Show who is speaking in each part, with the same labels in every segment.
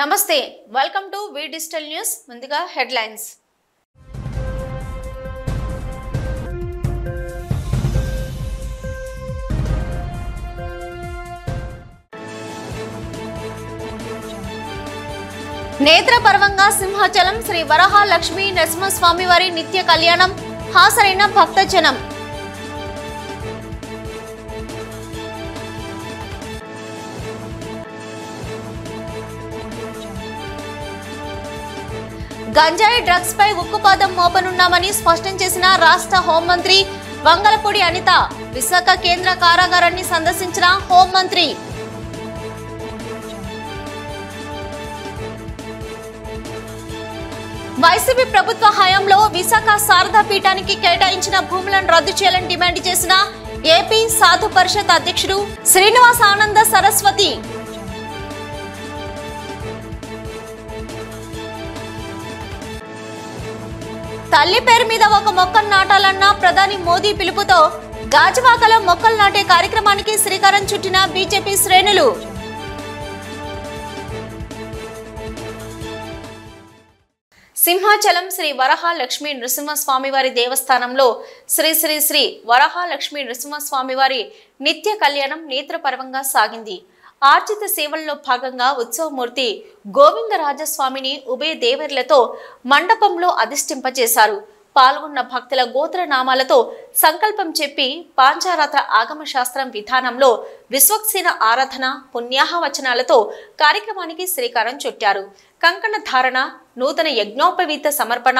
Speaker 1: నమస్తే welcome to V digital news ముందుగా headlines నేత్ర పర్వంగా సింహాచలం శ్రీ వరహ లక్ష్మీ నరసింహస్వామి వారి నిత్య కళ్యాణం హాజరైన భక్తజనం గంజాయి డ్రగ్స్ పై ఉక్కుపాదం మోపనున్నామని స్పష్టం చేసిన రాష్ట్ర హోంమంత్రి వంగలపూడి అనిత విశాఖ కేంద్ర కారాగారాన్ని సందర్శించిన హోంమంత్రి వైసీపీ ప్రభుత్వ హయాంలో విశాఖ శారదా పీఠానికి కేటాయించిన భూములను రద్దు చేయాలని డిమాండ్ చేసిన ఏపీ సాధు పరిషత్ అధ్యక్షుడు శ్రీనివాస్ ఆనంద సరస్వతి తల్లి పేరు మీద ఒక మొక్కను నాటాలన్న ప్రధాని మోదీ పిలుపుతో గాజువాకలో మొక్కలు నాటే కార్యక్రమానికి శ్రీకారం చుట్టిన బీజేపీ శ్రేణులు సింహాచలం శ్రీ వరహ లక్ష్మీ నృసింహస్వామి వారి దేవస్థానంలో శ్రీ శ్రీ శ్రీ వరహ లక్ష్మీ నృసింహస్వామి వారి నిత్య కళ్యాణం నేత్రపర్వంగా సాగింది. ఆర్జిత సేవల్లో భాగంగా ఉత్సవమూర్తి గోవిందరాజస్వామిని ఉభయ దేవర్లతో మండపంలో అధిష్ఠింపజేశారు. పాల్గొన్న భక్తుల గోత్రనామాలతో సంకల్పం చెప్పి పాంచారాత్ర ఆగమ శాస్త్రం విధానంలో విశ్వక్సేన ఆరాధన పుణ్యాహవచనాలతో కార్యక్రమానికి శ్రీకారం చుట్టారు. కంకణ ధారణ, నూతన యజ్ఞోపవీత సమర్పణ,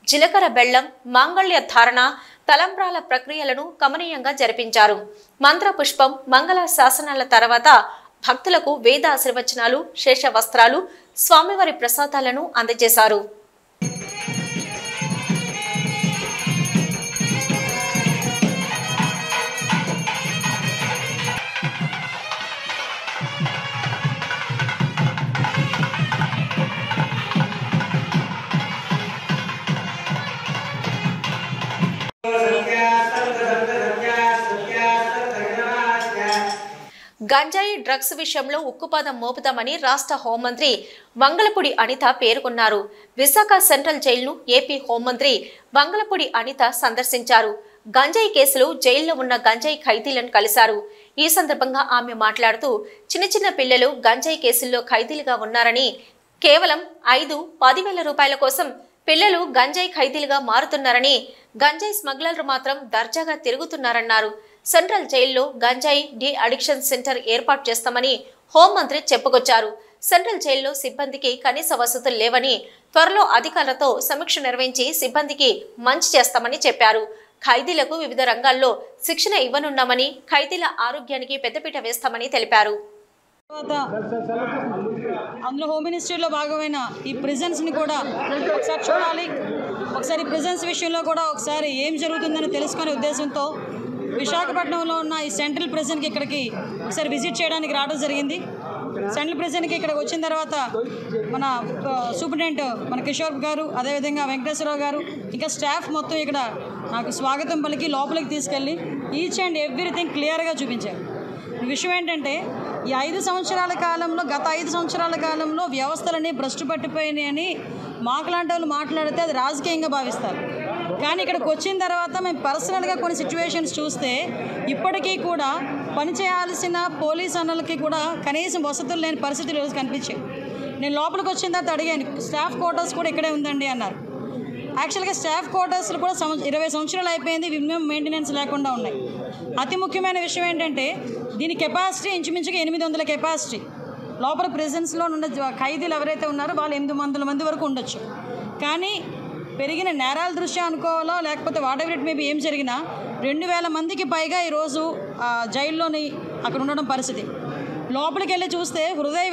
Speaker 1: జీలకర్ర బెల్లం, మాంగళ్య ధారణ, తలంబ్రాల ప్రక్రియలను కమనీయంగా జరిపించారు. మంత్ర పుష్పం, మంగళ శాసనాల తర్వాత భక్తులకు వేద ఆశీర్వచనాలు, శేష వస్త్రాలు, స్వామివారి ప్రసాదాలను అందజేశారు. గంజాయి డ్రగ్స్ విషయంలో ఉక్కుపాదం మోపుతామని రాష్ట్ర హోంమంత్రి వంగలపూడి అనిత పేర్కొన్నారు. విశాఖ సెంట్రల్ జైలును ఏపీ హోంమంత్రి వంగలపూడి అనిత సందర్శించారు. గంజాయి కేసులో జైల్లో ఉన్న గంజాయి ఖైదీలను కలిశారు. ఈ సందర్భంగా ఆమె మాట్లాడుతూ చిన్న చిన్న పిల్లలు గంజాయి కేసుల్లో ఖైదీలుగా ఉన్నారని, కేవలం 5-10,000 రూపాయల కోసం పిల్లలు గంజాయి ఖైదీలుగా మారుతున్నారని, గంజాయి స్మగ్లర్లు మాత్రం దర్జాగా తిరుగుతున్నారన్నారు. సెంట్రల్ జైల్లో గంజాయి డి అడిక్షన్ సెంటర్ ఏర్పాటు చేస్తామని హోంమంత్రి చెప్పుకొచ్చారు. సెంట్రల్ జైల్లో సిబ్బందికి కనీస వసతులు లేవని, త్వరలో అధికారులతో సమీక్ష నిర్వహించి సిబ్బందికి మంచి చేస్తామని చెప్పారు. ఖైదీలకు వివిధ రంగాల్లో శిక్షణ ఇవ్వనున్నామని, ఖైదీల ఆరోగ్యానికి పెద్దపీట వేస్తామని తెలిపారు.
Speaker 2: అందులో హోమ్ మినిస్ట్రీలో భాగమైన ఈ ప్రిజన్స్ని కూడా ఒకసారి చూడాలి. ఒకసారి ప్రిజన్స్ విషయంలో కూడా ఒకసారి ఏం జరుగుతుందని తెలుసుకునే ఉద్దేశంతో విశాఖపట్నంలో ఉన్న ఈ సెంట్రల్ ప్రిజన్కి ఇక్కడికి ఒకసారి విజిట్ చేయడానికి రావడం జరిగింది. సెంట్రల్ ప్రిజన్కి ఇక్కడికి వచ్చిన తర్వాత మన సూపరింటెండెంట్ మన కిషోర్ గారు, అదేవిధంగా వెంకటేశ్వరరావు గారు, ఇంకా స్టాఫ్ మొత్తం ఇక్కడ నాకు స్వాగతం పలికి లోపలికి తీసుకెళ్ళి ఈచ్ అండ్ ఎవ్రీథింగ్ క్లియర్గా చూపించారు. విషయం ఏంటంటే ఈ 5 సంవత్సరాల కాలంలో, గత 5 సంవత్సరాల కాలంలో వ్యవస్థలన్నీ భ్రష్టు పట్టిపోయినాయని మాకులాంటి వాళ్ళు మాట్లాడితే అది రాజకీయంగా భావిస్తారు. కానీ ఇక్కడికి వచ్చిన తర్వాత మేము పర్సనల్గా కొన్ని సిచ్యువేషన్స్ చూస్తే ఇప్పటికీ కూడా పనిచేయాల్సిన పోలీస్ అన్నలకి కూడా కనీసం వసతులు లేని పరిస్థితులు ఈరోజు కనిపించాయి. నేను లోపలికి వచ్చిన తర్వాత అడిగాను, స్టాఫ్ క్వార్టర్స్ కూడా ఇక్కడే ఉందండి అన్నారు. యాక్చువల్గా స్టాఫ్ క్వార్టర్స్లు కూడా 20 సంవత్సరాలు అయిపోయింది, మినిమం మెయింటెనెన్స్ లేకుండా ఉన్నాయి. అతి ముఖ్యమైన విషయం ఏంటంటే దీని కెపాసిటీ ఇంచుమించుగా 800 కెపాసిటీ. లోపల ప్రెజెన్స్లో ఉన్న ఖైదీలు ఎవరైతే ఉన్నారో వాళ్ళు 800 మంది వరకు ఉండొచ్చు. కానీ పెరిగిన నేరాల దృష్ట్యా అనుకోవాలో లేకపోతే వాట్ ఎవర్ ఇట్ మేబీ ఏం జరిగినా 2,000 మందికి పైగా ఈరోజు జైల్లోని అక్కడ ఉండడం పరిస్థితి. లోపలికి వెళ్ళి చూస్తే హృదయ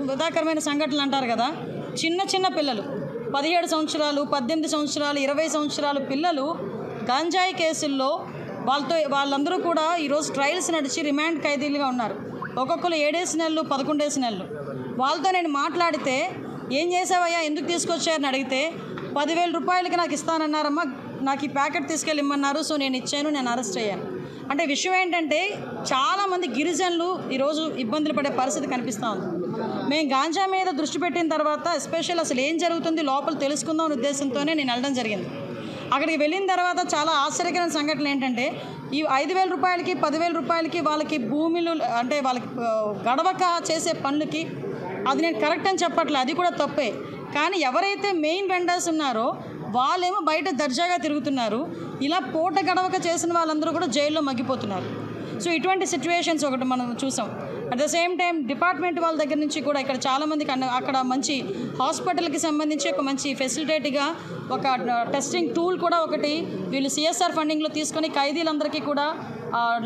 Speaker 2: విధాకరమైన సంఘటనలు అంటారు కదా, చిన్న చిన్న పిల్లలు 17 సంవత్సరాలు, 18 సంవత్సరాలు, 20 సంవత్సరాలు పిల్లలు గంజాయి కేసుల్లో వాళ్ళందరూ కూడా ఈరోజు ట్రయల్స్ నడిచి రిమాండ్ ఖైదీలుగా ఉన్నారు. ఒక్కొక్కరు 7 నెలలు, 11 నెలలు. వాళ్ళతో నేను మాట్లాడితే ఏం చేసావయ్యా, ఎందుకు తీసుకొచ్చారని అడిగితే 10,000 రూపాయలకి నాకు ఇస్తానన్నారమ్మా, నాకు ఈ ప్యాకెట్ తీసుకెళ్ళి ఇమ్మన్నారు, సో నేను ఇచ్చాను, నేను అరెస్ట్ అయ్యాను. అంటే విషయం ఏంటంటే చాలామంది గిరిజనులు ఈరోజు ఇబ్బందులు పడే పరిస్థితి కనిపిస్తూ ఉంది. మేము గాంజా మీద దృష్టి పెట్టిన తర్వాత ఎస్పెషల్ అసలు ఏం జరుగుతుంది లోపల తెలుసుకుందాం అనే ఉద్దేశంతోనే నేను వెళ్ళడం జరిగింది. అక్కడికి వెళ్ళిన తర్వాత చాలా ఆశ్చర్యకరమైన సంఘటనలు ఏంటంటే ఈ 5,000 రూపాయలకి 10,000 రూపాయలకి వాళ్ళకి భూములు అంటే వాళ్ళకి గడవక చేసే పనులకి అది నేను కరెక్ట్ అని చెప్పట్లేదు, అది కూడా తప్పే. కానీ ఎవరైతే మెయిన్ వెండర్స్ ఉన్నారో వాళ్ళేమో బయట దర్జాగా తిరుగుతున్నారు. ఇలా పూట గడవక చేసిన వాళ్ళందరూ కూడా జైల్లో మగ్గిపోతున్నారు. సో ఇటువంటి సిచ్యువేషన్స్ ఒకటి మనం చూసాం. At the same time department వాళ్ళ దగ్గర నుంచి కూడా ఇక్కడ చాలామందికి అక్కడ మంచి హాస్పిటల్కి సంబంధించి ఒక మంచి ఫెసిలిటేట్గా ఒక టెస్టింగ్ టూల్ కూడా ఒకటి వీళ్ళు CSR ఫండింగ్లో తీసుకొని ఖైదీలందరికీ కూడా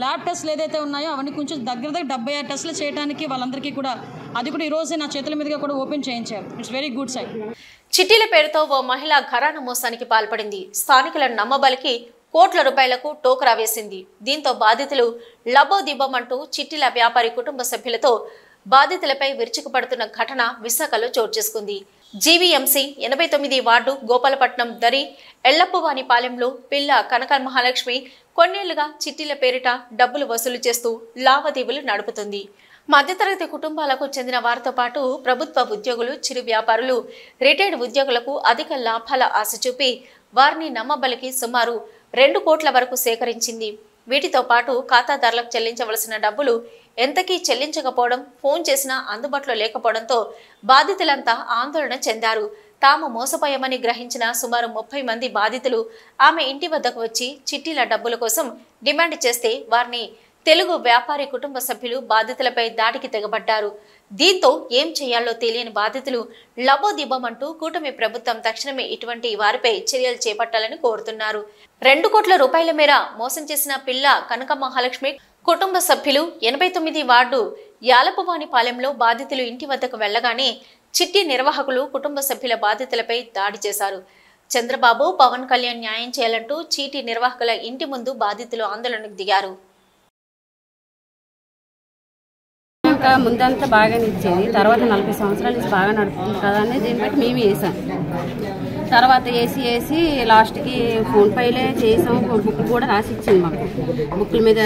Speaker 2: ల్యాబ్ టెస్ట్లు ఏదైతే ఉన్నాయో అవన్నీ కొంచెం దగ్గర 76 టెస్టులు చేయడానికి వాళ్ళందరికీ కూడా అది కూడా ఈరోజు నా చేతుల మీదుగా కూడా ఓపెన్ చేయించారు. It's very good sign.
Speaker 1: చిట్టీల పేరుతో ఓ మహిళ ఘరానా మోసానికి పాల్పడింది. స్థానికులను నమ్మబలికి కోట్ల రూపాయలకు టోకరా వేసింది. దీంతో బాధితులు లబోదిబ్బమంటూ చిట్టీల వ్యాపారి కుటుంబ సభ్యులతో బాధితులపై విరుచుకుపడుతున్న ఘటన విశాఖలో చోటు చేసుకుంది. జీవీఎంసీ 89 వార్డు గోపాలపట్నం దరి ఎల్లప్పువానిపాలెంలో పిల్ల కనక మహాలక్ష్మి కొన్నేళ్లుగా చిట్టీల పేరిట డబ్బులు వసూలు చేస్తూ లావాదేవీలు నడుపుతుంది. మధ్యతరగతి కుటుంబాలకు చెందిన వారితో పాటు ప్రభుత్వ ఉద్యోగులు, చిరు వ్యాపారులు, రిటైర్డ్ ఉద్యోగులకు అధిక లాభాల ఆశ చూపి వారిని నమ్మబలికి సుమారు 2 కోట్ల వరకు సేకరించింది. వీటితో పాటు ఖాతాదారులకు చెల్లించవలసిన డబ్బులు ఎంతకీ చెల్లించకపోవడం, ఫోన్ చేసినా అందుబాటులో లేకపోవడంతో బాధితులంతా ఆందోళన చెందారు. తాము మోసపోయామని గ్రహించిన సుమారు 30 మంది బాధితులు ఆమె ఇంటి వద్దకు వచ్చి చిట్టీల డబ్బుల కోసం డిమాండ్ చేస్తే వారిని తెలుగు వ్యాపారి కుటుంబ సభ్యులు బాధితులపై దాడికి తెగబడ్డారు. దీంతో ఏం చేయాలో తెలియని బాధితులు లబోదిబ్బమంటూ కూటమి ప్రభుత్వం తక్షణమే ఇటువంటి వారిపై చర్యలు చేపట్టాలని కోరుతున్నారు. 2 కోట్ల రూపాయల మేర మోసం చేసిన పిల్ల కనక మహాలక్ష్మి కుటుంబ సభ్యులు 89 వార్డు యాలపువానిపాలెంలో బాధితులు ఇంటి వద్దకు వెళ్లగానే చిట్టి నిర్వాహకులు కుటుంబ సభ్యుల బాధితులపై దాడి చేశారు. చంద్రబాబు, పవన్ కళ్యాణ్ న్యాయం చేయాలంటూ చీటీ నిర్వాహకుల ఇంటి ముందు బాధితులు ఆందోళనకు దిగారు.
Speaker 3: ముందంతా బాగానే ఇచ్చేది, తర్వాత 40 సంవత్సరాల నుంచి బాగా నడుపుతుంది కదా అని దీన్ని బట్టి మేము వేసాం. తర్వాత వేసి లాస్ట్కి ఫోన్ పైలే చేసాం. బుక్ కూడా రాసి ఇచ్చింది, మాకు బుక్ల మీద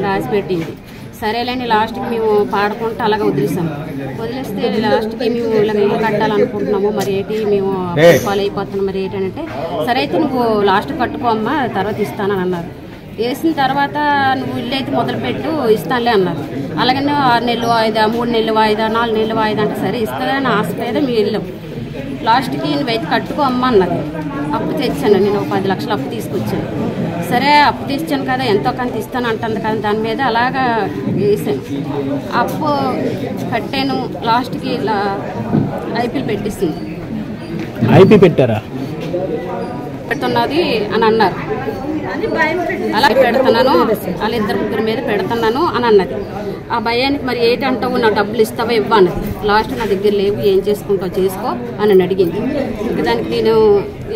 Speaker 3: రాసి పెట్టింది. సరేలేని లాస్ట్కి మేము పాడుకుంటూ అలాగే వదిలేస్తే లాస్ట్కి మేము ఇలా ఇల్లు కట్టాలనుకుంటున్నాము, మరి ఏంటి మేము ఫాలో అయిపోతున్నాం, మరి ఏంటంటే సరే అయితే నువ్వు లాస్ట్ కట్టుకోమ్మా తర్వాత ఇస్తానని అన్నారు. వేసిన తర్వాత నువ్వు ఇల్లు అయితే మొదలుపెట్టు ఇస్తానులే అన్నారు. అలాగనే 6 నెలలు వాయిదా, 3 నెలలు వాయిదా, 4 నెలలు వాయిదా అంటే సరే ఇస్తుందని ఆశ మీద మేము వెళ్ళాం. లాస్ట్కి నువ్వైతే కట్టుకో అమ్మ అన్నది. అప్పు తెచ్చాను, నేను 10 లక్షలు అప్పు తీసుకొచ్చాను. సరే అప్పు తెచ్చాను కదా, ఎంతో కొంత ఇస్తాను అంటుంది కదా, దాని మీద అలాగా వేసాను. అప్పు కట్టాను. లాస్ట్కి ఇలా ఐపీలు పెట్టిస్తుంది.
Speaker 4: ఐపీ పెట్టారా
Speaker 3: పెడుతున్నది అని అన్నారు. అలా పెడుతున్నాను, వాళ్ళిద్దరు ముగ్గురు మీద పెడుతున్నాను అని అన్నది. ఆ భయానికి మరి ఏంటంటావు, నా డబ్బులు ఇస్తావా ఇవ్వన్నది. లాస్ట్ నా దగ్గర లేవు, ఏం చేసుకుంటావు చేసుకో అని అడిగింది. ఇంకా దానికి నేను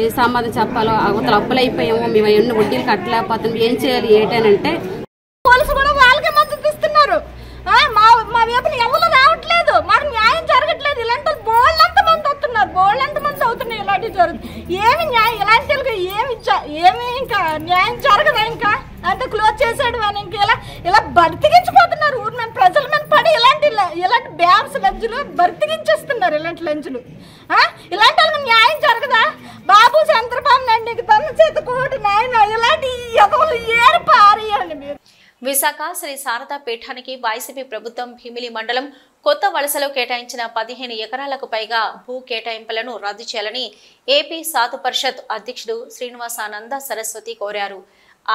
Speaker 3: ఏ సమాధానం చెప్పాలో, అవతల అప్పులు అయిపోయాము, మేము ఎన్ని వడ్డీలు కట్టలేకపోతాం, ఏం చేయాలి ఏంటనంటే
Speaker 5: పోలీసు కూడా వాళ్ళకే మద్దతు ఇస్తున్నారు. మా వైపున ఎవరు రావట్లేదు, మాకు న్యాయం జరగట్లేదు. ఇలాంటి బోళ్ళంత మంది అవుతున్నాయి ఇలాంటివి జరుగుతుంది. ఏమి న్యాయం, ఇలాంటి ఏమి ఇంకా న్యాయం జరగదా? ఇంకా అంత క్లోజ్ చేసాడు అని ఇంకా ఇలా బతికించిపోతున్నారు. ఊరు మన ప్రజల మీద పడి ఇలాంటి బ్యాన్స్ లంచులు బతికించేస్తున్నారు. ఇలాంటి లంచులు ఇలాంటి వాళ్ళకి న్యాయం జరగదా? బాబు చంద్రబాబు నాయుడు తన చేత కోటి నాయన ఇలాంటి ఎదవలు ఏరు పారేయండి మీరు.
Speaker 1: విశాఖ శ్రీ శారదా పీఠానికి వైసీపీ ప్రభుత్వం భీమిలి మండలం కొత్త వలసలో కేటాయించిన 15 ఎకరాలకు పైగా భూ కేటాయింపులను రద్దు చేయాలని ఏపీ సాధు పరిషత్ అధ్యక్షుడు శ్రీనివాసానంద సరస్వతి కోరారు.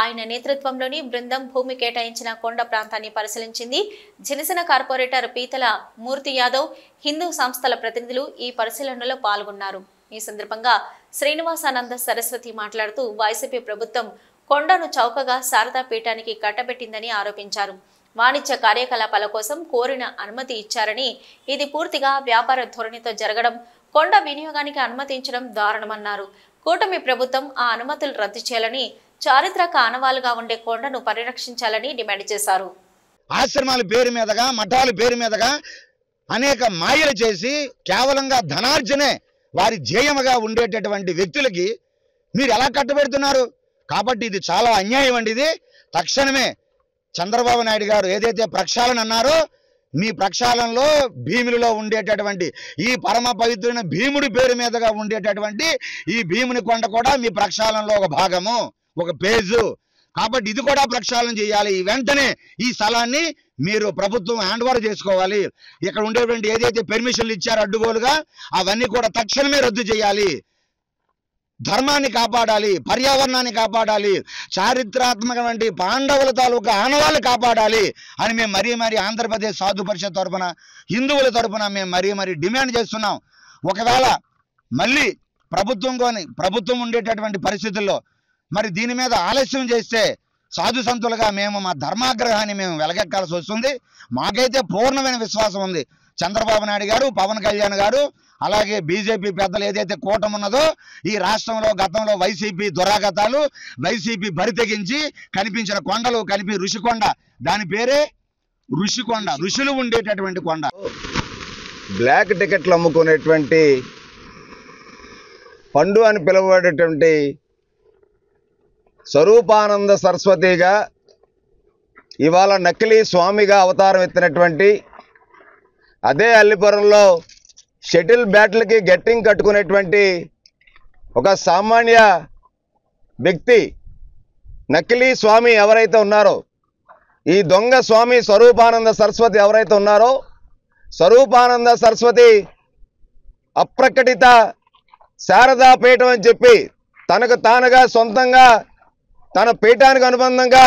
Speaker 1: ఆయన నేతృత్వంలోని బృందం భూమి కేటాయించిన కొండ ప్రాంతాన్ని పరిశీలించింది. జనసేన కార్పొరేటర్ పీతల మూర్తి యాదవ్, హిందూ సంస్థల ప్రతినిధులు ఈ పరిశీలనలో పాల్గొన్నారు. ఈ సందర్భంగా శ్రీనివాసానంద సరస్వతి మాట్లాడుతూ వైసీపీ ప్రభుత్వం కొండను చౌకగా శారదా పీఠానికి కట్టబెట్టిందని ఆరోపించారు. వాణిజ్య కార్యకలాపాల కోసం కోరిన అనుమతి ఇచ్చారని, ఇది పూర్తిగా వ్యాపార ధోరణితో జరగడం, కొండ వినియోగానికి అనుమతించడం దారుణమన్నారు. కూటమి ప్రభుత్వం ఆ అనుమతులు రద్దు చేయాలని, చారిత్రక ఆనవాలుగా ఉండే కొండను పరిరక్షించాలని డిమాండ్ చేశారు.
Speaker 6: ఆశ్రమాల పేరు మీదగా, మఠాల పేరు మీదగా అనేక మాయలు చేసి కేవలంగా ధనార్జనే వారి ధ్యేయముగా ఉండేటటువంటి వ్యక్తులకి మీరు ఎలా కట్టబెడుతున్నారు? కాబట్టి ఇది చాలా అన్యాయం అండి. ఇది తక్షణమే చంద్రబాబు నాయుడు గారు ఏదైతే ప్రక్షాళన అన్నారో మీ ప్రక్షాళనలో భీమునిలో ఉండేటటువంటి ఈ పరమ పవిత్రుని భీముడి పేరు మీదుగా ఉండేటటువంటి ఈ భీముని కొండ కూడా మీ ప్రక్షాళనలో ఒక భాగము, ఒక పేజు. కాబట్టి ఇది కూడా ప్రక్షాళన చేయాలి. వెంటనే ఈ స్థలాన్ని మీరు ప్రభుత్వం హ్యాండ్ ఓవర్ చేసుకోవాలి. ఇక్కడ ఉండేటువంటి ఏదైతే పెర్మిషన్లు ఇచ్చారో అడ్డుగోలుగా అవన్నీ కూడా తక్షణమే రద్దు చేయాలి. ధర్మాన్ని కాపాడాలి, పర్యావరణాన్ని కాపాడాలి, చారిత్రాత్మకమైన పాండవుల తాలూకా ఆనవాళ్ళు కాపాడాలి అని మేము మరీ ఆంధ్రప్రదేశ్ సాధు పరిషత్ తరఫున, హిందువుల తరఫున మేము మరీ డిమాండ్ చేస్తున్నాం. ఒకవేళ మళ్ళీ ప్రభుత్వం ఉండేటటువంటి పరిస్థితుల్లో మరి దీని మీద ఆలస్యం చేస్తే సాధు సంతులుగా మేము మా ధర్మాగ్రహాన్ని మేము వెలగెక్కాల్సి వస్తుంది. మాకైతే పూర్ణమైన విశ్వాసం ఉంది. చంద్రబాబు నాయుడు గారు, పవన్ కళ్యాణ్ గారు, అలాగే బీజేపీ పెద్దలు ఏదైతే కూటమి ఉన్నదో ఈ రాష్ట్రంలో గతంలో వైసీపీ దురాగతాలు, వైసీపీ బరితెగించి కనిపించిన కొండలు ఋషికొండ, దాని పేరే ఋషికొండ, ఋషులు ఉండేటటువంటి కొండ.
Speaker 7: బ్లాక్ టికెట్లు అమ్ముకునేటువంటి పండు అని పిలువబడేటువంటి స్వరూపానంద సరస్వతిగా ఇవాళ నకిలీ స్వామిగా అవతారం ఎత్తినటువంటి, అదే అల్లిపురంలో షటిల్ బ్యాట్లకి గట్టింగ్ కట్టుకునేటువంటి ఒక సామాన్య వ్యక్తి నకిలీ స్వామి ఎవరైతే ఉన్నారో, ఈ దొంగ స్వామి స్వరూపానంద సరస్వతి ఎవరైతే ఉన్నారో, స్వరూపానంద సరస్వతి అప్రకటిత శారదా పీఠం అని చెప్పి తనకు తానుగా సొంతంగా తన పీఠానికి అనుబంధంగా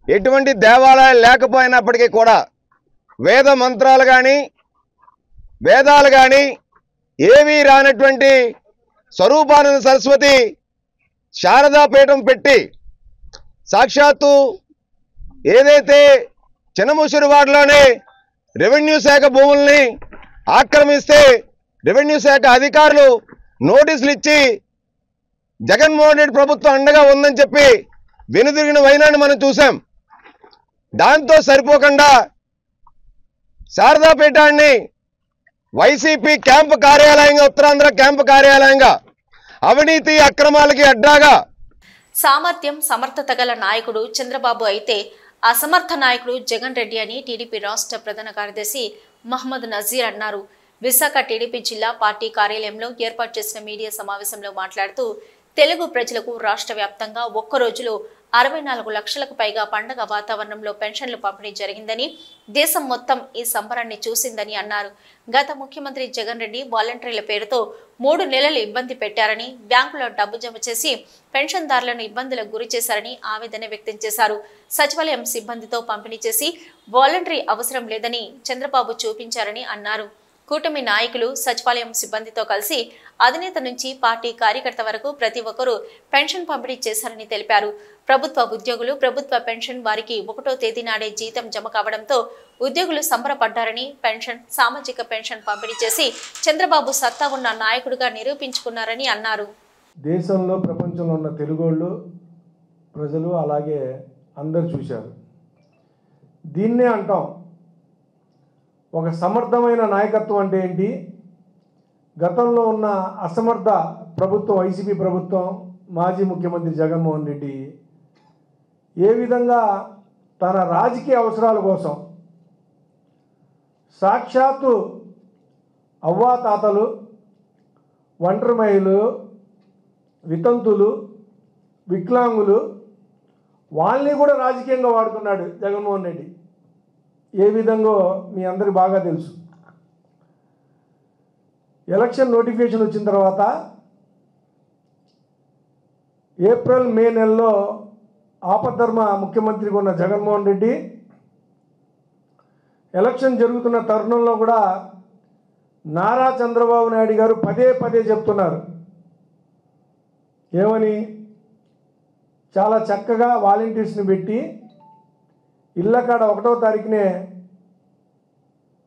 Speaker 7: ఎటువంటి దేవాలయాలు లేకపోయినప్పటికీ కూడా వేద మంత్రాలు కానీ వేదాలు కానీ ఏమీ రానటువంటి స్వరూపానంద సరస్వతి శారదా పీఠం పెట్టి సాక్షాత్తు ఏదైతే చిన్నముసిరివాడలోనే రెవెన్యూ శాఖ భూముల్ని ఆక్రమిస్తే రెవెన్యూ శాఖ అధికారులు నోటీసులు ఇచ్చి జగన్మోహన్ రెడ్డి ప్రభుత్వం అండగా ఉందని చెప్పి వెనుదిరిగిన వైనాన్ని మనం చూసాం. దాంతో సరిపోకుండా శారదా పీఠాన్ని వైసీపీ క్యాంపు కార్యాలయంగా, ఉత్తరాంధ్ర క్యాంపు కార్యాలయంగా, అవినీతి అక్రమాలకి అడ్డాగా.
Speaker 1: సామర్థ్యం సమర్థత గల నాయకుడు చంద్రబాబు అయితే అసమర్థ నాయకుడు జగన్ రెడ్డి అని టీడీపీ రాష్ట్ర ప్రధాన కార్యదర్శి మహమ్మద్ నజీర్ అన్నారు. విశాఖ టీడీపీ జిల్లా పార్టీ కార్యాలయంలో ఏర్పాటు చేసిన మీడియా సమావేశంలో మాట్లాడుతూ తెలుగు ప్రజలకు రాష్ట్ర వ్యాప్తంగా ఒక్క రోజులో 64 లక్షలకు పైగా పండగ వాతావరణంలో పెన్షన్లు పంపిణీ జరిగిందని, దేశం మొత్తం ఈ సంబరాన్ని చూసిందని అన్నారు. గత ముఖ్యమంత్రి జగన్ రెడ్డి వాలంటీర్ల పేరుతో 3 నెలలు ఇబ్బంది పెట్టారని, బ్యాంకులో డబ్బు జమ చేసి పెన్షన్దారులను ఇబ్బందులకు గురి చేశారని ఆవేదన వ్యక్తం చేశారు. సచివాలయం సిబ్బందితో పంపిణీ చేసి వాలంటరీ అవసరం లేదని చంద్రబాబు చూపించారని అన్నారు. కూటమి నాయకులు సచివాలయం సిబ్బందితో కలిసి అధినేత నుంచి పార్టీ కార్యకర్త వరకు ప్రతి ఒక్కరూ పెన్షన్ పంపిణీ చేశారని తెలిపారు. ప్రభుత్వ ఉద్యోగులు ప్రభుత్వ పెన్షన్ వారికి 1వ తేదీ నాడే జీతం జమ కావడంతో ఉద్యోగులు సంబరపడ్డారని, పెన్షన్ సామాజిక పెన్షన్ పంపిణీ చేసి చంద్రబాబు సత్తా ఉన్న నాయకుడిగా నిరూపించుకున్నారని అన్నారు.
Speaker 8: దేశంలో ప్రపంచంలో ఉన్న తెలుగోళ్ళు ప్రజలు అలాగే అందరూ చూశారు. దీన్నే అంటాం ఒక సమర్థమైన నాయకత్వం అంటే ఏంటి. గతంలో ఉన్న అసమర్థ ప్రభుత్వం, వైసీపీ ప్రభుత్వం, మాజీ ముఖ్యమంత్రి జగన్మోహన్ రెడ్డి ఏ విధంగా తన రాజకీయ అవసరాల కోసం సాక్షాత్తు అవ్వాతాతలు, ఒంటరి మహిళలు, వితంతులు, వికలాంగులు వాళ్ళని కూడా రాజకీయంగా వాడుకున్నాడు జగన్మోహన్ రెడ్డి. ఏ విధంగా మీ అందరికి బాగా తెలుసు. ఎలక్షన్ నోటిఫికేషన్ వచ్చిన తర్వాత ఏప్రిల్ మే నెలలో ఆపద్ధర్మ ముఖ్యమంత్రిగా ఉన్న జగన్మోహన్ రెడ్డి ఎలక్షన్ జరుగుతున్న తరుణంలో కూడా నారా చంద్రబాబు నాయుడు గారు పదే చెప్తున్నారు. ఏమని? చాలా చక్కగా వాలంటీర్స్ని పెట్టి ఇళ్ళకాడ 1వ తారీఖునే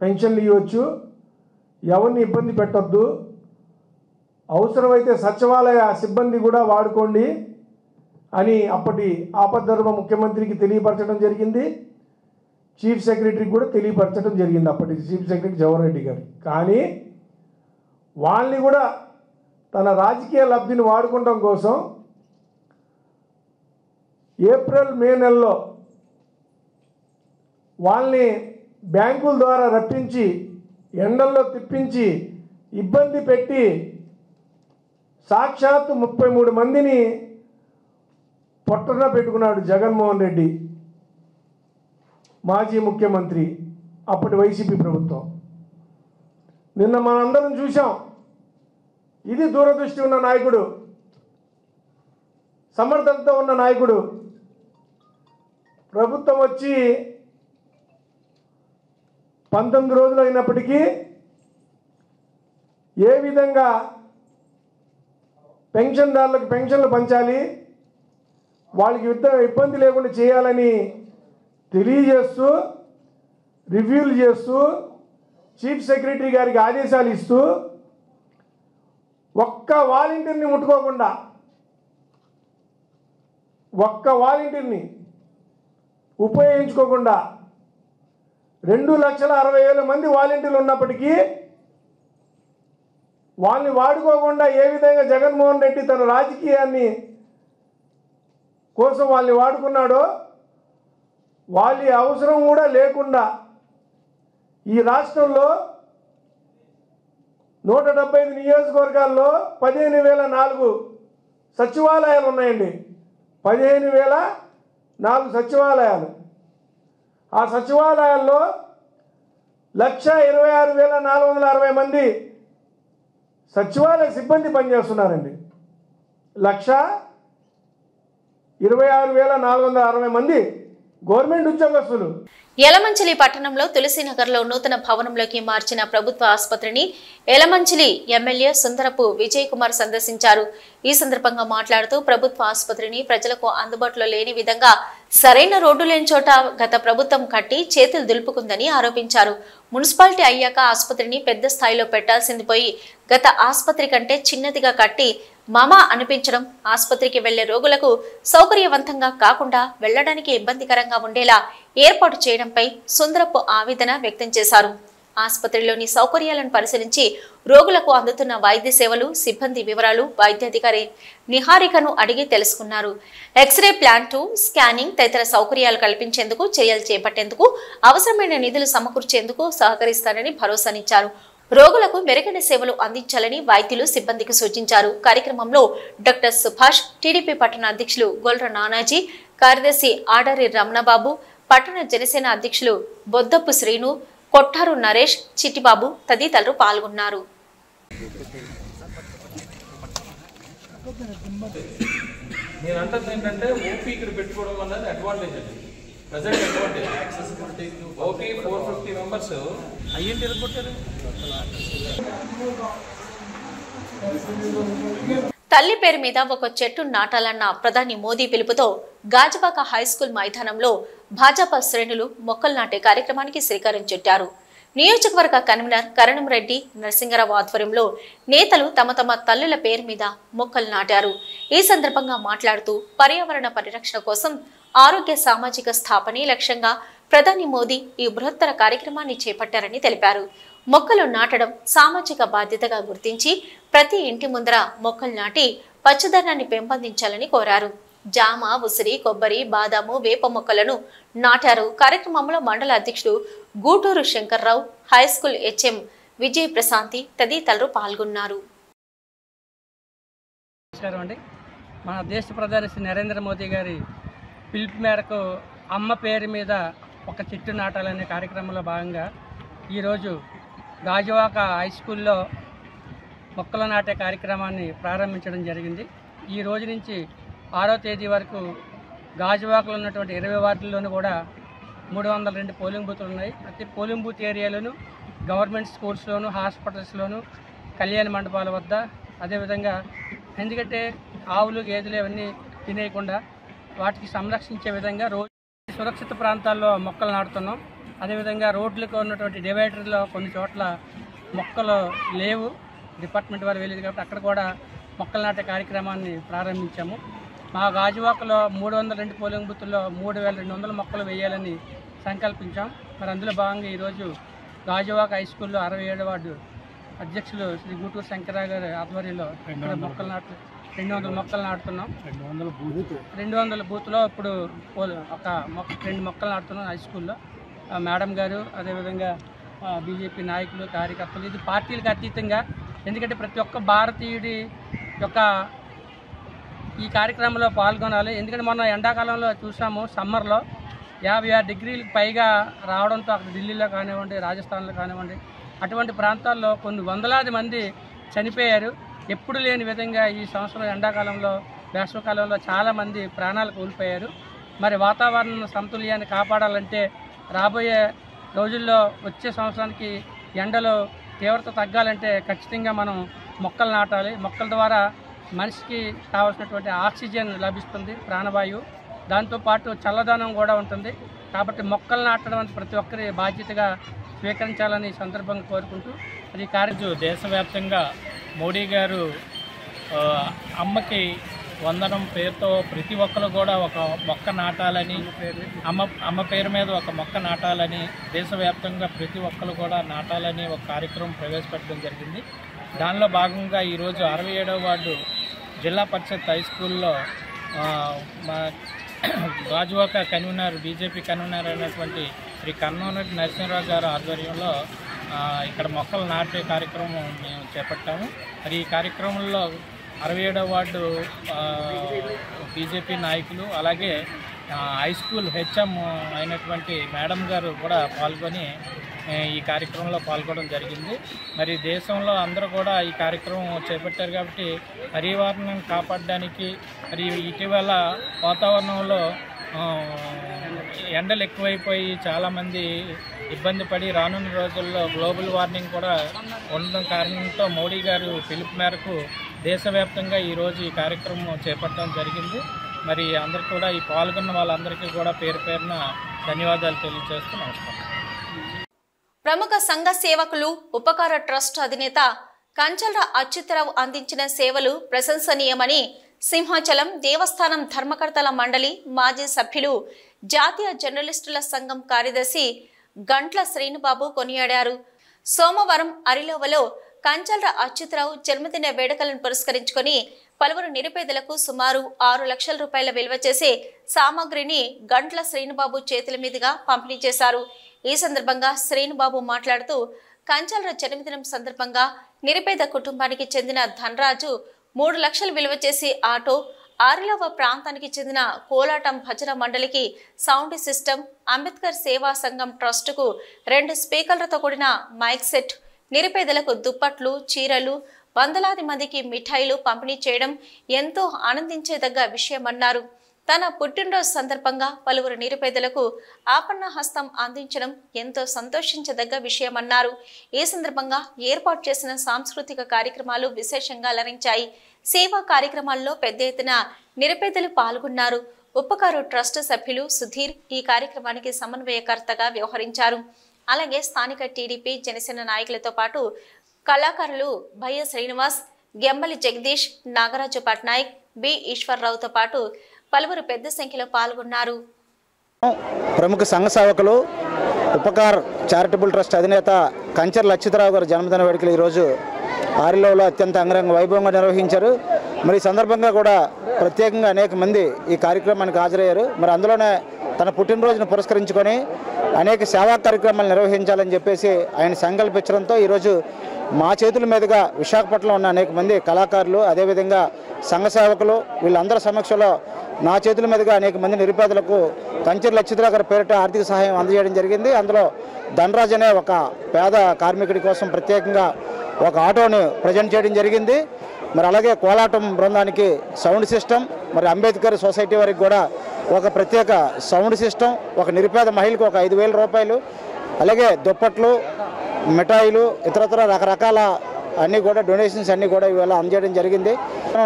Speaker 8: పెన్షన్లు ఇవ్వచ్చు, ఎవరిని ఇబ్బంది పెట్టొద్దు, అవసరమైతే సచివాలయ సిబ్బంది కూడా వాడుకోండి అని అప్పటి ఆపద్ధర్మ ముఖ్యమంత్రికి తెలియపరచడం జరిగింది. చీఫ్ సెక్రటరీకి కూడా తెలియపరచడం జరిగింది, అప్పటి చీఫ్ సెక్రటరీ జవహర్ రెడ్డి గారు. కానీ వాళ్ళని కూడా తన రాజకీయ లబ్ధిని వాడుకోవడం కోసం ఏప్రిల్ మే నెలలో వాళ్ళని బ్యాంకుల ద్వారా రప్పించి ఎండల్లో తిప్పించి ఇబ్బంది పెట్టి సాక్షాత్తు 33 మందిని పొట్టన పెట్టుకున్నాడు జగన్మోహన్ రెడ్డి, మాజీ ముఖ్యమంత్రి, అప్పటి వైసీపీ ప్రభుత్వం. నిన్న మనందరం చూసాం. ఇది దూరదృష్టి ఉన్న నాయకుడు, సమర్థతతో ఉన్న నాయకుడు. ప్రభుత్వం వచ్చి 19 రోజులు అయినప్పటికీ ఏ విధంగా పెన్షన్దారులకు పెన్షన్లు పంచాలి, వాళ్ళకి ఇబ్బంది లేకుండా చేయాలని తెలియజేస్తూ, రివ్యూలు చేస్తూ, చీఫ్ సెక్రటరీ గారికి ఆదేశాలు ఇస్తూ, ఒక్క వాలంటీర్ని ముట్టుకోకుండా, ఒక్క వాలంటీర్ని ఉపయోగించుకోకుండా 2,60,000 మంది వాలంటీర్లు ఉన్నప్పటికీ వాళ్ళని వాడుకోకుండా ఏ విధంగా జగన్మోహన్ రెడ్డి తన రాజకీయాన్ని కోసం వాళ్ళని వాడుకున్నాడో, వాళ్ళ అవసరం కూడా లేకుండా ఈ రాష్ట్రంలో 175 నియోజకవర్గాల్లో 15,004 సచివాలయాలు ఉన్నాయండి. 15,004 సచివాలయాలు. ఆ సచివాలయాల్లో 1,26,460 మంది సచివాలయ సిబ్బంది పనిచేస్తున్నారండి. 1,26,460 మంది గవర్నమెంట్ ఉద్యోగస్తులు.
Speaker 1: యలమంచిలి పట్టణంలో తులసీనగర్లో నూతన భవనంలోకి మార్చిన ప్రభుత్వ ఆసుపత్రిని యలమంచిలి ఎమ్మెల్యే సుందరపు విజయ్ కుమార్ సందర్శించారు. ఈ సందర్భంగా మాట్లాడుతూ ప్రభుత్వ ఆసుపత్రిని ప్రజలకు అందుబాటులో లేని విధంగా సరైన రోడ్డు లేని చోట గత ప్రభుత్వం కట్టి చేతులు దులుపుకుందని ఆరోపించారు. మున్సిపాలిటీ అయ్యాక ఆసుపత్రిని పెద్ద స్థాయిలో పెట్టాల్సింది పోయి గత ఆసుపత్రి కంటే చిన్నదిగా కట్టి మామా అనిపించడం, ఆసుపత్రికి వెళ్లే రోగులకు సౌకర్యవంతంగా కాకుండా వెళ్లడానికి ఇబ్బందికరంగా ఉండేలా ఏర్పాటు చేయడంపై సుందరపు ఆవేదన వ్యక్తం చేశారు. ఆసుపత్రిలోని సౌకర్యాలను పరిశీలించి రోగులకు అందుతున్న వైద్య సేవలు, సిబ్బంది వివరాలు వైద్యాధికారి నిహారికను అడిగి తెలుసుకున్నారు. ఎక్స్రే ప్లాంటు, స్కానింగ్ తదితర సౌకర్యాలు కల్పించేందుకు చర్యలు చేపట్టేందుకు అవసరమైన నిధులు సమకూర్చేందుకు సహకరిస్తారని భరోసానిచ్చారు. రోగులకు మెరుగైన సేవలు అందించాలని వైద్యులు సిబ్బందికి సూచించారు. కార్యక్రమంలో డాక్టర్ సుభాష్, టీడీపీ పట్టణ అధ్యక్షులు గొల్ర నానాజీ, కార్యదర్శి ఆడారి రమణబాబు, పట్టణ జనసేన అధ్యక్షులు బొద్దప్పు శ్రీను, కొట్టారు నరేష్, చిట్టిబాబు తదితరులు పాల్గొన్నారు. తల్లి పేరు మీద ఒక చెట్టు నాటాలన్న ప్రధాని మోదీ పిలుపుతో గాజువాక హైస్కూల్ మైదానంలో భాజపా శ్రేణులు మొక్కలు నాటే కార్యక్రమానికి శ్రీకారం చుట్టారు. నియోజకవర్గ కన్వీనర్ కరణంరెడ్డి నరసింగరావు ఆధ్వర్యంలో నేతలు తమ తమ తల్లుల పేరు మీద మొక్కలు నాటారు. ఈ సందర్భంగా మాట్లాడుతూ పర్యావరణ పరిరక్షణ కోసం ఆరోగ్య సామాజిక స్థాపనే లక్ష్యంగా ప్రధాని మోదీ ఈ బృహత్తర కార్యక్రమాన్ని చేపట్టారని తెలిపారు. మొక్కలు నాటడం సామాజిక బాధ్యతగా గుర్తించి ప్రతి ఇంటి ముందర మొక్కలు నాటి పచ్చదనాన్ని పెంపొందించాలని కోరారు. జామ, ఉసిరి, కొబ్బరి, బాదాము, వేప మొక్కలను నాటారు. కార్యక్రమంలో మండల అధ్యక్షుడు గూటూరు శంకర్రావు, హైస్కూల్ హెచ్ఎం విజయ్ ప్రశాంతి తదితరులు పాల్గొన్నారు.
Speaker 9: మన దేశ ప్రధాని శ్రీ నరేంద్ర మోదీ గారి పిలుపు మేరకు అమ్మ పేరు మీద ఒక చెట్టు నాటాలనే కార్యక్రమంలో భాగంగా ఈరోజు గాజువాక హై స్కూల్లో మొక్కలు నాటే కార్యక్రమాన్ని ప్రారంభించడం జరిగింది. ఈ రోజు నుంచి 6వ తేదీ వరకు గాజువాకలో ఉన్నటువంటి 20 వార్డుల్లోనూ కూడా 302 పోలింగ్ బూతులు ఉన్నాయి. ప్రతి పోలింగ్ బూత్ ఏరియాలోనూ గవర్నమెంట్ స్కూల్స్లోను, హాస్పిటల్స్లోను, కళ్యాణ మండపాల వద్ద, అదేవిధంగా ఎందుకంటే ఆవులు, గేదెలు ఇవన్నీ తినేయకుండా వాటికి సంరక్షించే విధంగా రోజు సురక్షిత ప్రాంతాల్లో మొక్కలు నాటుతున్నాం. అదేవిధంగా రోడ్లకు ఉన్నటువంటి డివైడర్లో కొన్ని చోట్ల మొక్కలు లేవు, డిపార్ట్మెంట్ వారు వెళ్ళేది కాబట్టి అక్కడ కూడా మొక్కలు నాటే కార్యక్రమాన్ని ప్రారంభించాము. మా గాజువాకలో 302 పోలింగ్ బూతుల్లో 3,200 మొక్కలు వేయాలని సంకల్పించాం. మరి అందులో భాగంగా ఈరోజు గాజువాక హై స్కూల్లో 67వ వార్డు అధ్యక్షులు శ్రీ గూటూరు శంకరరావు గారి ఆధ్వర్యంలో మొక్కలు 200 మొక్కలు నాటుతున్నాం. 200 బూత్లో ఇప్పుడు 2 మొక్కలు నాటుతున్నాం హై స్కూల్లో. మేడం గారు, అదేవిధంగా బీజేపీ నాయకులు, కార్యకర్తలు, ఇది పార్టీలకు అతీతంగా, ఎందుకంటే ప్రతి ఒక్క భారతీయుడి యొక్క ఈ కార్యక్రమంలో పాల్గొనాలి. ఎందుకంటే మొన్న ఎండాకాలంలో చూసాము, సమ్మర్లో 56 డిగ్రీలకు పైగా రావడంతో అక్కడ ఢిల్లీలో కానివ్వండి, రాజస్థాన్లో కానివ్వండి, అటువంటి ప్రాంతాల్లో కొన్ని వందలాది మంది చనిపోయారు. ఎప్పుడు లేని విధంగా ఈ సంవత్సరం ఎండాకాలంలో, వేసవికాలంలో చాలామంది ప్రాణాలు కోల్పోయారు. మరి వాతావరణ సమతుల్యాన్ని కాపాడాలంటే రాబోయే రోజుల్లో వచ్చే సంవత్సరానికి ఎండలో తీవ్రత తగ్గాలంటే ఖచ్చితంగా మనం మొక్కలు నాటాలి. మొక్కల ద్వారా మనిషికి కావాల్సినటువంటి ఆక్సిజన్ లభిస్తుంది, ప్రాణవాయువు, దాంతోపాటు చల్లదనం కూడా ఉంటుంది. కాబట్టి మొక్కలు నాటడం అంటే ప్రతి ఒక్కరి బాధ్యతగా స్వీకరించాలని సందర్భంగా కోరుకుంటూ అది కార్యక్రమం
Speaker 4: దేశవ్యాప్తంగా మోడీ గారు అమ్మకి వందనం పేరుతో ప్రతి ఒక్కరు కూడా ఒక మొక్క నాటాలని, అమ్మ పేరు మీద ఒక మొక్క నాటాలని, దేశవ్యాప్తంగా ప్రతి ఒక్కరు కూడా నాటాలని ఒక కార్యక్రమం ప్రవేశపెట్టడం జరిగింది. దానిలో భాగంగా ఈరోజు 67వ వార్డు జిల్లా పరిషత్ హై స్కూల్లో మా గాజువాక కన్వీనర్, బీజేపీ కన్వీనర్ అయినటువంటి శ్రీ కన్నోనటి నరసింహరావు గారు ఆధ్వర్యంలో ఇక్కడ మొక్కలు నాటే కార్యక్రమం మేము చేపట్టాము. మరి ఈ కార్యక్రమంలో 67వ వార్డు బీజేపీ నాయకులు, అలాగే హై స్కూల్ హెచ్ఎం అయినటువంటి మేడం గారు కూడా పాల్గొని ఈ కార్యక్రమంలో పాల్గొనడం జరిగింది. మరి దేశంలో అందరూ కూడా ఈ కార్యక్రమం చేపట్టారు కాబట్టి పర్యావరణాన్ని కాపాడడానికి, మరి ఇటీవల వాతావరణంలో ఎండలు ఎక్కువైపోయి చాలామంది ఇబ్బంది పడి రానున్న రోజుల్లో గ్లోబల్ వార్మింగ్ కూడా ఉండడం కారణంతో మోడీ గారు పిలుపు మేరకు దేశవ్యాప్తంగా ఈరోజు ఈ కార్యక్రమం చేపట్టడం జరిగింది. మరి అందరికీ కూడా ఈ పాల్గొన్న వాళ్ళందరికీ కూడా పేరు పేరున ధన్యవాదాలు తెలియజేస్తూ నమస్కారం.
Speaker 1: ప్రముఖ సంఘ సేవకులు, ఉపకార ట్రస్ట్ అధినేత కంచల్ర అచ్యుతరావు అందించిన సేవలు ప్రశంసనీయమని సింహాచలం దేవస్థానం ధర్మకర్తల మండలి మాజీ సభ్యులు, జాతీయ జర్నలిస్టుల సంఘం కార్యదర్శి గంట్ల శ్రీనుబాబు కొనియాడారు. సోమవారం అరిలోవలో కంచల్ర అచ్యుతరావు జన్మదిన వేడుకలను పురస్కరించుకొని పలువురు నిరుపేదలకు సుమారు 6 లక్షల రూపాయల విలువ చేసే సామాగ్రిని గంట్ల శ్రీనుబాబు చేతుల మీదుగా పంపిణీ చేశారు. ఈ సందర్భంగా శ్రీనుబాబు మాట్లాడుతూ, కంచల్ర జన్మదినం సందర్భంగా నిరుపేద కుటుంబానికి చెందిన ధనరాజు 3 లక్షలు విలువ చేసే ఆటో, ఆరిలోవ ప్రాంతానికి చెందిన కోలాటం భజన మండలికి సౌండ్ సిస్టమ్, అంబేద్కర్ సేవా సంఘం ట్రస్టుకు 2 స్పీకర్లతో కూడిన మైక్ సెట్, నిరుపేదలకు దుప్పట్లు, చీరలు, వందలాది మందికి మిఠాయిలు పంపిణీ చేయడం ఎంతో ఆనందించేదగ్గ విషయమన్నారు. తన పుట్టినరోజు సందర్భంగా పలువురు నిరుపేదలకు ఆపన్న హస్తం అందించడం ఎంతో సంతోషించదగ్గ విషయమన్నారు. ఈ సందర్భంగా ఏర్పాటు చేసిన సాంస్కృతిక కార్యక్రమాలు విశేషంగా అలరించాయి. సేవా కార్యక్రమాల్లో పెద్ద ఎత్తున నిరుపేదలు పాల్గొన్నారు. ఉపకారు ట్రస్ట్ సభ్యులు సుధీర్ ఈ కార్యక్రమానికి సమన్వయకర్తగా వ్యవహరించారు. అలాగే స్థానిక టీడీపీ, జనసేన నాయకులతో పాటు కళాకారులు భయ్య శ్రీనివాస్, గెంబలి జగదీష్, నాగరాజు పట్నాయక్, బి ఈశ్వర్రావుతో పాటు పలువురు పెద్ద సంఖ్యలో పాల్గొన్నారు.
Speaker 10: ప్రముఖ సంఘ సేవకులు, ఉపకార్ చారిటబుల్ ట్రస్ట్ అధినేత కంచర్ల అచ్యుతరావు గారి జన్మదిన వేడుకలు ఈరోజు ఆరిలోలో అత్యంత అంగరంగ వైభవంగా నిర్వహించారు. మరి ఈ సందర్భంగా కూడా ప్రత్యేకంగా అనేక మంది ఈ కార్యక్రమానికి హాజరయ్యారు. మరి అందులోనే తన పుట్టినరోజును పురస్కరించుకొని అనేక సేవా కార్యక్రమాలు నిర్వహించాలని చెప్పేసి ఆయన సంకల్పించడంతో ఈరోజు మా చేతుల మీదుగా విశాఖపట్నంలో ఉన్న అనేక మంది కళాకారులు, అదేవిధంగా సంఘ సేవకులు వీళ్ళందరి సమక్షంలో నా చేతుల మీదుగా అనేక మంది నిరుపేదలకు కంచర్ల అచ్యుతరావు గారి పేరిట ఆర్థిక సహాయం అందజేయడం జరిగింది. అందులో ధనరాజ్ అనే ఒక పేద కార్మికుడి కోసం ప్రత్యేకంగా ఒక ఆటోని ప్రజెంట్ చేయడం జరిగింది. మరి అలాగే కోలాటం బృందానికి సౌండ్ సిస్టమ్, మరి అంబేద్కర్ సొసైటీ వారికి కూడా ఒక ప్రత్యేక సౌండ్ సిస్టమ్, ఒక నిరుపేద మహిళకు ఒక 5,000 రూపాయలు, అలాగే దుప్పట్లు, మిఠాయిలు, ఇతరత్ర రకరకాల అన్నీ కూడా డొనేషన్స్ అన్నీ కూడా ఇవాళ అందజేయడం జరిగింది.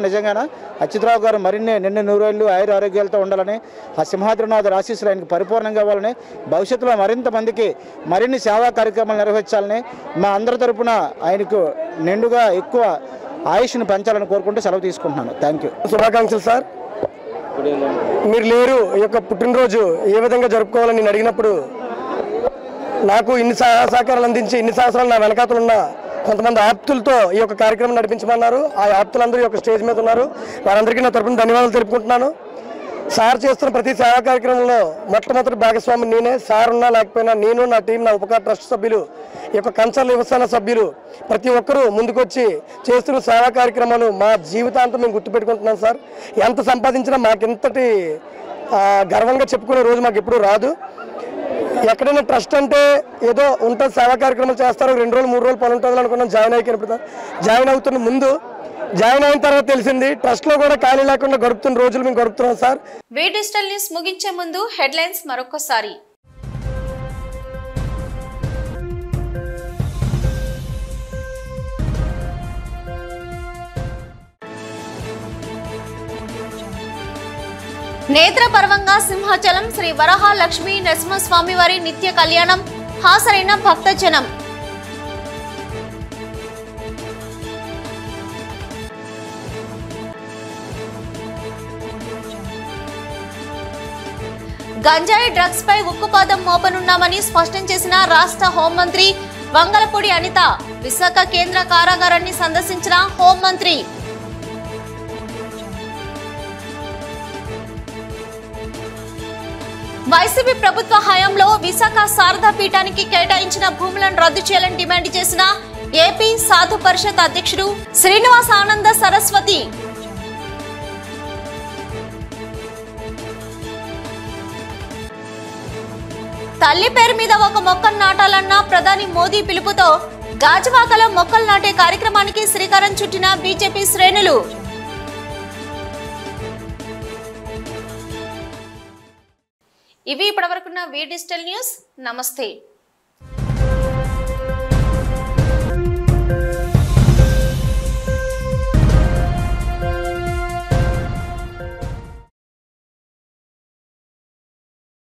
Speaker 10: నిజంగానే అచ్యుతరావు గారు మరిన్ని నిన్ను 100 ఏళ్ళు ఆరోగ్యాలతో ఉండాలని, ఆ సింహాద్రినాథుడి ఆశీస్సులు ఆయనకు పరిపూర్ణంగా ఇవ్వాలని, భవిష్యత్తులో మరింత మందికి మరిన్ని సేవా కార్యక్రమాలు నిర్వహించాలని, మా అందరి తరపున ఆయనకు నిండుగా ఎక్కువ ఆయుష్ను పెంచాలని కోరుకుంటూ సెలవు తీసుకుంటున్నాను. Thank you.
Speaker 11: శుభాకాంక్షలు సార్. మీరు లేరు ఈ యొక్క పుట్టినరోజు ఏ విధంగా జరుపుకోవాలని నేను అడిగినప్పుడు నాకు ఇన్ని సహకారాలు అందించి ఇన్ని సంవత్సరాలు నా వెనకాతలున్న కొంతమంది ఆప్తులతో ఈ యొక్క కార్యక్రమం నడిపించమన్నారు. ఆ ఆప్తులందరూ ఈ యొక్క స్టేజ్ మీద ఉన్నారు. వారందరికీ నా తరపున ధన్యవాదాలు తెలుపుకుంటున్నాను. సార్ చేస్తున్న ప్రతి సేవా కార్యక్రమంలో మొట్టమొదటి భాగస్వామి నేనే. సార్ ఉన్నా లేకపోయినా నేను, నా టీం, నా ఉపకార ట్రస్ట్ సభ్యులు, ఈ యొక్క కన్సర్న్ యువసేన సభ్యులు ప్రతి ఒక్కరూ ముందుకొచ్చి చేస్తున్న సేవా కార్యక్రమాలు మా జీవితాంతం మేము గుర్తుపెట్టుకుంటున్నాం సార్. ఎంత సంపాదించినా మాకింతటి గర్వంగా చెప్పుకునే రోజు మాకు ఎప్పుడూ రాదు. ఎక్కడైనా ట్రస్ట్ అంటే ఏదో ఉంటుంది, సేవా కార్యక్రమాలు చేస్తారు, 2 రోజులు 3 రోజులు పని ఉంటుంది అనుకున్నాం. జాయిన్ అవుతున్న ముందు, జాయిన్ అయిన తర్వాత తెలిసింది ట్రస్ట్లో కూడా ఖాళీ లేకుండా గడుపుతున్న రోజులు మేము గడుపుతున్నాం సార్.
Speaker 1: వి డిజిటల్ న్యూస్ ముగించే ముందు హెడ్లైన్స్ మరొకసారి. నేత్రపర్వంగా సింహాచలం శ్రీ వరహ లక్ష్మీ నరసింహస్వామి వారి నిత్య కళ్యాణం, హాజరైన భక్తజనం. గంజాయి డ్రగ్స్ పై ఉక్కుపాదం మోపనున్నామని స్పష్టం చేసిన రాష్ట్ర హోంమంత్రి వంగలపూడి అనిత. విశాఖ కేంద్ర కారాగారాన్ని సందర్శించిన హోంమంత్రి. వైసీపీ ప్రభుత్వ హయాంలో విశాఖ శారదా పీఠానికి కేటాయించిన భూములను రద్దు చేయాలని డిమాండ్ చేసిన ఏపీ సాధు పరిషత్ అధ్యక్షుడు శ్రీనివాస ఆనంద సరస్వతి. తల్లి పేరు మీద ఒక మొక్కను నాటాలన్న ప్రధాని మోదీ పిలుపుతో గాజువాకలో మొక్కలు నాటే కార్యక్రమానికి శ్రీకారం చుట్టిన బీజేపీ శ్రేణులు. ఇవి ఇప్పటివరకున్న వి డిజిటల్ న్యూస్. నమస్తే.